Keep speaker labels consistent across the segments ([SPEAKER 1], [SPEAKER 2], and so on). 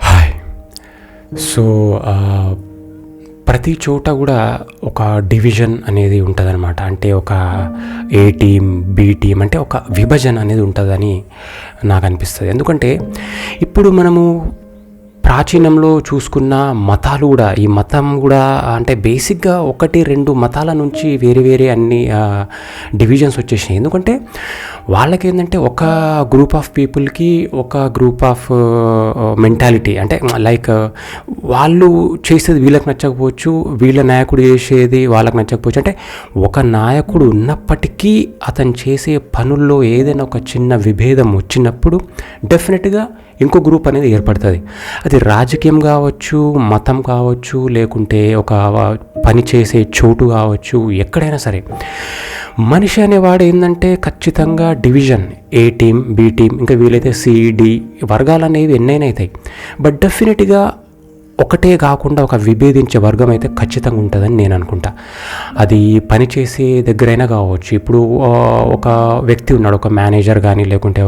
[SPEAKER 1] Hi. So ప్రతి చోట కూడా ఒక డివిజన్ అనేది ఉంటుందన్నమాట. అంటే ఒక ఏ టీం, బి టీం, అంటే ఒక విభజన అనేది ఉంటుందని నాకు అనిపిస్తుంది. ఎందుకంటే ఇప్పుడు మనము ప్రాచీనంలో చూసుకున్న మతాలు కూడా, ఈ మతం కూడా అంటే బేసిక్గా 1-2 మతాల నుంచి వేరే అన్ని డివిజన్స్ వచ్చేసినాయి. ఎందుకంటే వాళ్ళకి ఏంటంటే ఒక గ్రూప్ ఆఫ్ పీపుల్కి ఒక గ్రూప్ ఆఫ్ మెంటాలిటీ, అంటే లైక్ వాళ్ళు చేసేది వీళ్ళకి నచ్చకపోవచ్చు, వీళ్ళ నాయకుడు చేసేది వాళ్ళకి నచ్చకపోవచ్చు. అంటే ఒక నాయకుడు ఉన్నప్పటికీ అతను చేసే పనుల్లో ఏదైనా ఒక చిన్న విభేదం వచ్చినప్పుడు డెఫినెట్గా ఇంకో గ్రూప్ అనేది ఏర్పడుతుంది. అది రాజకీయం కావచ్చు, మతం కావచ్చు, లేకుంటే ఒక పని చేసే చోటు కావచ్చు, ఎక్కడైనా సరే మనిషి అనేవాడు ఏంటంటే ఖచ్చితంగా డివిజన్, ఏ టీం, బి టీం, ఇంకా వీలైతే సిడి వర్గాలు అనేవి ఎన్నైనా అవుతాయి. బట్ డెఫినెట్గా ఒకటే కాకుండా ఒక విభేదించే వర్గం అయితే ఖచ్చితంగా ఉంటుందని నేను అనుకుంటా. అది పనిచేసే దగ్గరైనా కావచ్చు. ఇప్పుడు ఒక వ్యక్తి ఉన్నాడు, ఒక మేనేజర్ కానీ, లేకుంటే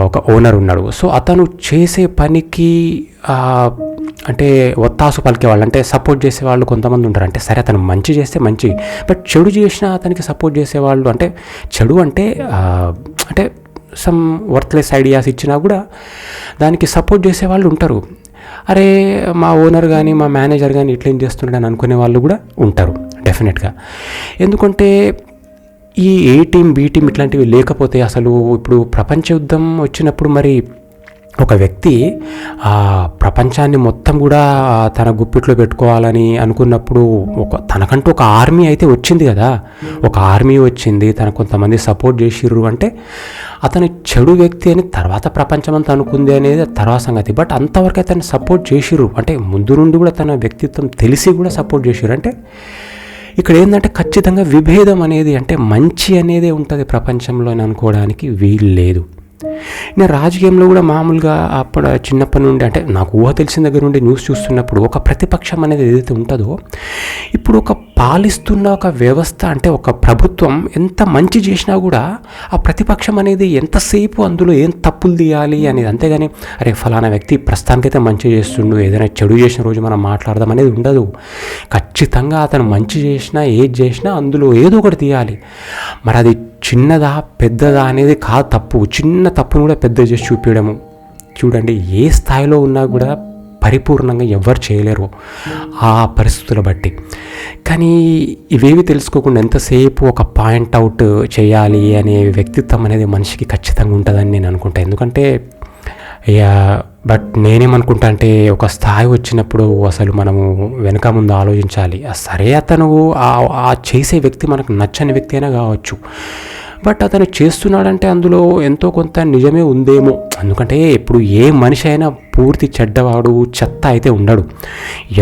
[SPEAKER 1] ఒక ఓనర్ ఉన్నాడు. సో అతను చేసే పనికి అంటే ఒత్తాసు పలికేవాళ్ళు, అంటే సపోర్ట్ చేసేవాళ్ళు కొంతమంది ఉంటారు. అంటే సరే అతను మంచి చేస్తే మంచి, బట్ చెడు చేసినా అతనికి సపోర్ట్ చేసేవాళ్ళు, అంటే చెడు అంటే సమ్ వర్త్లెస్ ఐడియాస్ ఇచ్చినా కూడా దానికి సపోర్ట్ చేసేవాళ్ళు ఉంటారు. అరే మా ఓనర్ కానీ, మా మేనేజర్ కానీ ఇట్లా ఏం చేస్తున్నాడు అని అనుకునే వాళ్ళు కూడా ఉంటారు డెఫినెట్గా. ఎందుకంటే ఈ ఏ టీం, బి టీం ఇట్లాంటివి లేకపోతే అసలు ఇప్పుడు ప్రపంచ యుద్ధం వచ్చినప్పుడు మరి ఒక వ్యక్తి ప్రపంచాన్ని మొత్తం కూడా తన గుప్పిట్లో పెట్టుకోవాలని అనుకున్నప్పుడు తనకంటూ ఒక ఆర్మీ అయితే వచ్చింది కదా. ఒక ఆర్మీ వచ్చింది, తనకు కొంతమంది సపోర్ట్ చేసిర్రు. అంటే అతని చెడు వ్యక్తి అని తర్వాత ప్రపంచం అంతా అనుకుంది అనేది తర్వాత సంగతి. బట్ అంతవరకు అతన్ని సపోర్ట్ చేసిర్రు, అంటే ముందు నుండి కూడా తన వ్యక్తిత్వం తెలిసి కూడా సపోర్ట్ చేసిర్రు. అంటే ఇక్కడ ఏంటంటే ఖచ్చితంగా విభేదం అనేది, అంటే మంచి అనేది ఉంటుంది ప్రపంచంలో అని అనుకోవడానికి వీలు లేదు. నేను రాజకీయంలో కూడా మామూలుగా అప్పుడు చిన్నప్పటి నుండి, అంటే నాకు ఊహ తెలిసిన దగ్గర నుండి న్యూస్ చూస్తున్నప్పుడు ఒక ప్రతిపక్షం అనేది ఏదైతే ఉంటుందో, ఇప్పుడు ఒక పాలిస్తున్న ఒక వ్యవస్థ, అంటే ఒక ప్రభుత్వం ఎంత మంచి చేసినా కూడా ఆ ప్రతిపక్షం అనేది ఎంతసేపు అందులో ఏం తప్పులు తీయాలి అనేది, అంతేగాని అరే ఫలానా వ్యక్తి ప్రస్తుతానికైతే మంచి చేస్తుండు, ఏదైనా చెడు చేసిన రోజు మనం మాట్లాడదాం అనేది ఉండదు. ఖచ్చితంగా అతను మంచి చేసినా ఏది చేసినా అందులో ఏదో ఒకటి తీయాలి. మరి అది చిన్నదా పెద్దదా అనేది కాదు తప్పు. చిన్న తప్పును కూడా పెద్ద చేసి చూపించడము, చూడండి ఏ స్థాయిలో ఉన్నా కూడా పరిపూర్ణంగా ఎవరు చేయలేరు ఆ పరిస్థితుల బట్టి. కానీ ఇవేవి తెలుసుకోకుండా ఎంతసేపు ఒక పాయింట్ అవుట్ చేయాలి అనే వ్యక్తిత్వం అనేది మనిషికి ఖచ్చితంగా ఉంటుందని నేను అనుకుంటా. ఎందుకంటే బట్ నేనేమనుకుంటా అంటే ఒక స్థాయి వచ్చినప్పుడు అసలు మనము వెనక ముందు ఆలోచించాలి. సరే అతను ఆ చేసే వ్యక్తి మనకు నచ్చని వ్యక్తి అయినా కావచ్చు, బట్ అతను చేస్తున్నాడంటే అందులో ఎంతో కొంత నిజమే ఉందేమో. ఎందుకంటే ఇప్పుడు ఏ మనిషి అయినా పూర్తి చెడ్డవాడు, చెత్త అయితే ఉండడు.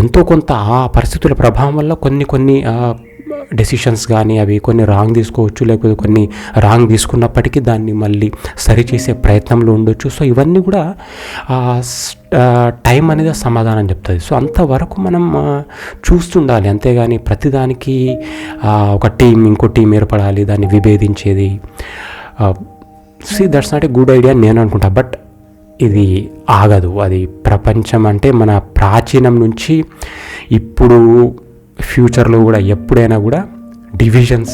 [SPEAKER 1] ఎంతో కొంత ఆ పరిస్థితుల ప్రభావం వల్ల కొన్ని డెసిషన్స్ కానీ అవి కొన్ని రాంగ్ తీసుకోవచ్చు, లేకపోతే కొన్ని రాంగ్ తీసుకున్నప్పటికీ దాన్ని మళ్ళీ సరిచేసే ప్రయత్నంలో ఉండొచ్చు. సో ఇవన్నీ కూడా టైం అనేది సమాధానం చెప్తుంది. సో అంతవరకు మనం చూస్తుండాలి, అంతేగాని ప్రతిదానికి ఒక టీం ఇంకో టీం ఏర్పడాలి, దాన్ని విభేదించేది that's not a good idea నేను అనుకుంటా. బట్ ఇది ఆగదు. అది ప్రపంచం అంటే మన ప్రాచీనం నుంచి ఇప్పుడు ఫ్యూచర్లో కూడా ఎప్పుడైనా కూడా డివిజన్స్,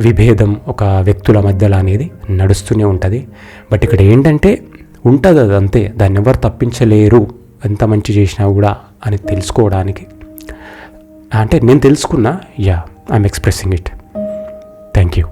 [SPEAKER 1] విభేదం ఒక వ్యక్తుల మధ్యలో అనేది నడుస్తూనే ఉంటుంది. బట్ ఇక్కడ ఏంటంటే ఉంటుంది అది అంతే, దాన్ని ఎవరు తప్పించలేరు ఎంత మంచి చేసినా కూడా అని తెలుసుకోవడానికి. అంటే నేను తెలుసుకున్నా, I'm expressing it. Thank you.